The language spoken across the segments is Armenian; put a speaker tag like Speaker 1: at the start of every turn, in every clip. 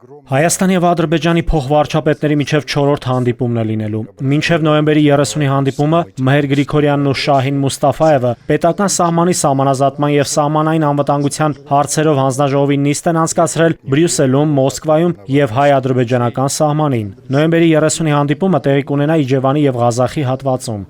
Speaker 1: Հայաստանի եւ Ադրբեջանի փոխվարչապետների միջև 4-րդ հանդիպումն է լինելու։ Մինչև նոյեմբերի 30-ի հանդիպումը Մհեր Գրիգորյանն ու Շահին Մուստաֆաևը պետական սահմանի սահմանազատման եւ սահմանային անվտանգության հարցերով հանձնաժողովի նիստ են անցկացրել Բրյուսելում, Մոսկվայում եւ հայ-ադրբեջանական սահմանին։ Նոյեմբերի 30-ի հանդիպումը տեղի կունենա Իջևանի եւ Ղազախի հատվածում։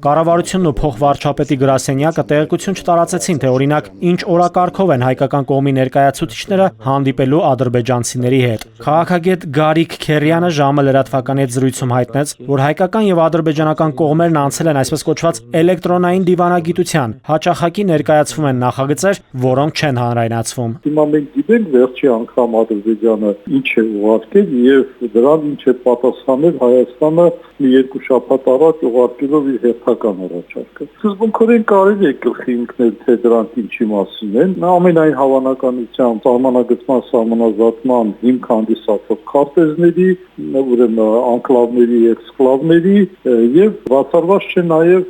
Speaker 1: Կառավարությունն ու փոխվարչապետի գրասենյակը տեղեկություն չտարածեցին, թե օրինակ ինչ օրակարգով են հայկական կողմի ներկայացուցիչները հանդիպելու ադրբեջանցիների հետ։ Քաղաքագետ Գարիկ Քերյանը ժամը լրատվականի հետ զրույցում հայտնեց, որ հայկական եւ ադրբեջանական կողմերն անցել են այսպես կոչված էլեկտրոնային դիվանագիտության, հաճախակի ներկայացվում են նախագծեր, որոնք չեն հանրայնացվում։
Speaker 2: Հիմա մենք գիտենք վերջի անգամ Ադրբեջանը ինչ է ուղարկել եւ դրան ինչ է պատասխանել Հայաստանը մի երկու շաբաթ առաջ ուղարկելով իր հերթական առաջարկը։ Սկզբունքորեն կարելի է գլխի ընկնել, թե դրանք ինչի մասին են։ Ամենայն հավանականությամբ սահմանագծման սահմանազատման հիմք հանդիսացող քարտեզների, ուրեմն անկլավների եւ էքսկլավների եւ բացառված չէ նաեւ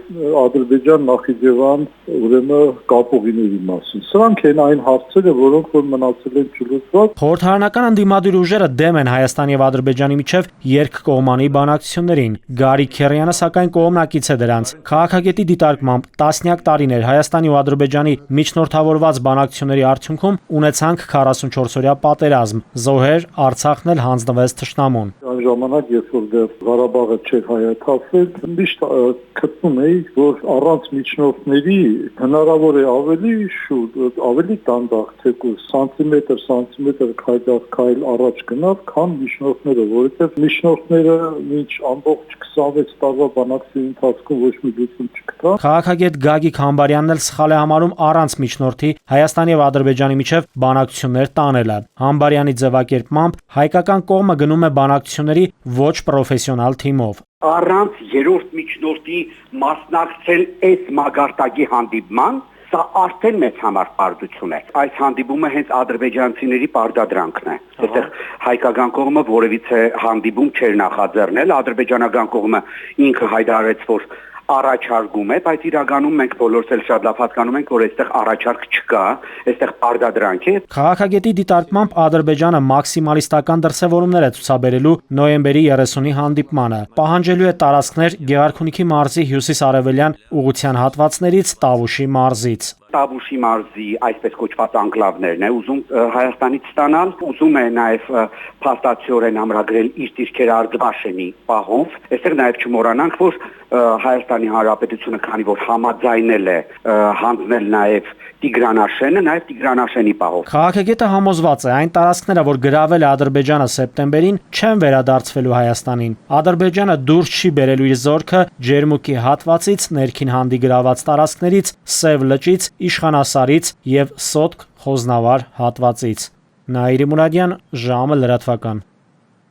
Speaker 2: Ադրբեջան Նախիջևան ուրեմն կապուղիների մասին։ Սրանք են այն հարցերը, որոնք որ մնացել են չլուծված։
Speaker 1: Խորհրդարանական ընդդիմադիր ուժերը դեմ են Հայաստանի եւ Ադրբեջանի միջև երկկողմանի բանակցություններին։ Գարիկ Քերյանը սակայն կողմնակից է դրանց։ Քաղաքագետի դիտարկմամբ տասնյակ տարիներ Հայաստանի ու Ադրբեջանի միջնորդավորված բանակցությունների արդյունքում ունեցանք 44-օրյա պատերազմ։ Զոհեր, Արցախն էլ հանձնվեց թշնամուն։
Speaker 2: Այն ժամանակ, երբ որ Ղարաբաղը չէր հայաթափվել, միշտ գտնում էի, որ առանց միջնորդների հնարավոր է ավելի շուտ, ավելի դանդաղ, թեկուզ սանտիմետր քայլ առաջ գնալ, քան միջնորդները, որովհետև միջնորդները մինչ ամբողջ 26 տարվա բանակցության ընթացքում ոչ մի լուծում չգտա։
Speaker 1: Քաղաքագետ Գագիկ Համբարյանն էլ սխալ է համարում առանց միջնորդի Հայաստանի եւ Ադրբեջանի միջև բանակցություններ տանելը։ Համբարյանի ձևակերպմամբ հայկական կողմը գնում է բանակցությունների ոչ պրոֆեսիոնալ թիմով։
Speaker 3: Առանց երրորդ միջնորդի մասնակցել այս մագարտակի հանդիպման, սա արդեն մեծ համար պարտություն է։ Այս հանդիպումը հենց ադրբեջանցիների պարտադրանքն է։ Այստեղ հայկական կողմը որևիցե հանդիպում չէր նախաձեռնել, ադրբեջանական կողմը ինքը հայտարարեց, որ առաջարկում է, բայց իրականում մենք բոլորս էլ շատ լավ հասկանում ենք, որ այստեղ առաջարկ չկա, այստեղ պարտադրանք է։
Speaker 1: Քաղաքագետի դիտարկմամբ Ադրբեջանը մաքսիմալիստական դրսևորումներ է ցուցաբերելու նոյեմբերի 30-ի հանդիպմանը։ Պահանջելու է տարածքներ Գեղարքունիքի մարզի հյուսիս-արևելյան ուղղության հատվածներից Տավուշի մարզից։
Speaker 3: Տավուշի մարզի այսպես կոչված անկլավներն է ուզում Հայաստանից ստանալ, ուզում է նաև փաստացիորեն ամրագրել իր դիրքերը Արտաշենի պահով։ Այստեղ նաև չմոռանանք, որ Հայաստանի Հանրապետությունը, քանի որ համաձայնել է հանձնել նաև Տիգրանաշենը, նաև Տիգրանաշենի պահով։
Speaker 1: Քաղաքագետը համոզված է, այն տարածքները, որ գրավել է Ադրբեջանը սեպտեմբերին, չեն վերադարձվելու Հայաստանին։ Ադրբեջանը դուրս չի բերելու իր զորքը Ջերմուկի հատվածից, ներքին հանդի գրաված տարածքներից, Սև լճից, Իշխանասարից եւ Սոտք Խոզնավար հատվածից։ Նաիրի Մուրադյան, ժամը լրատվական։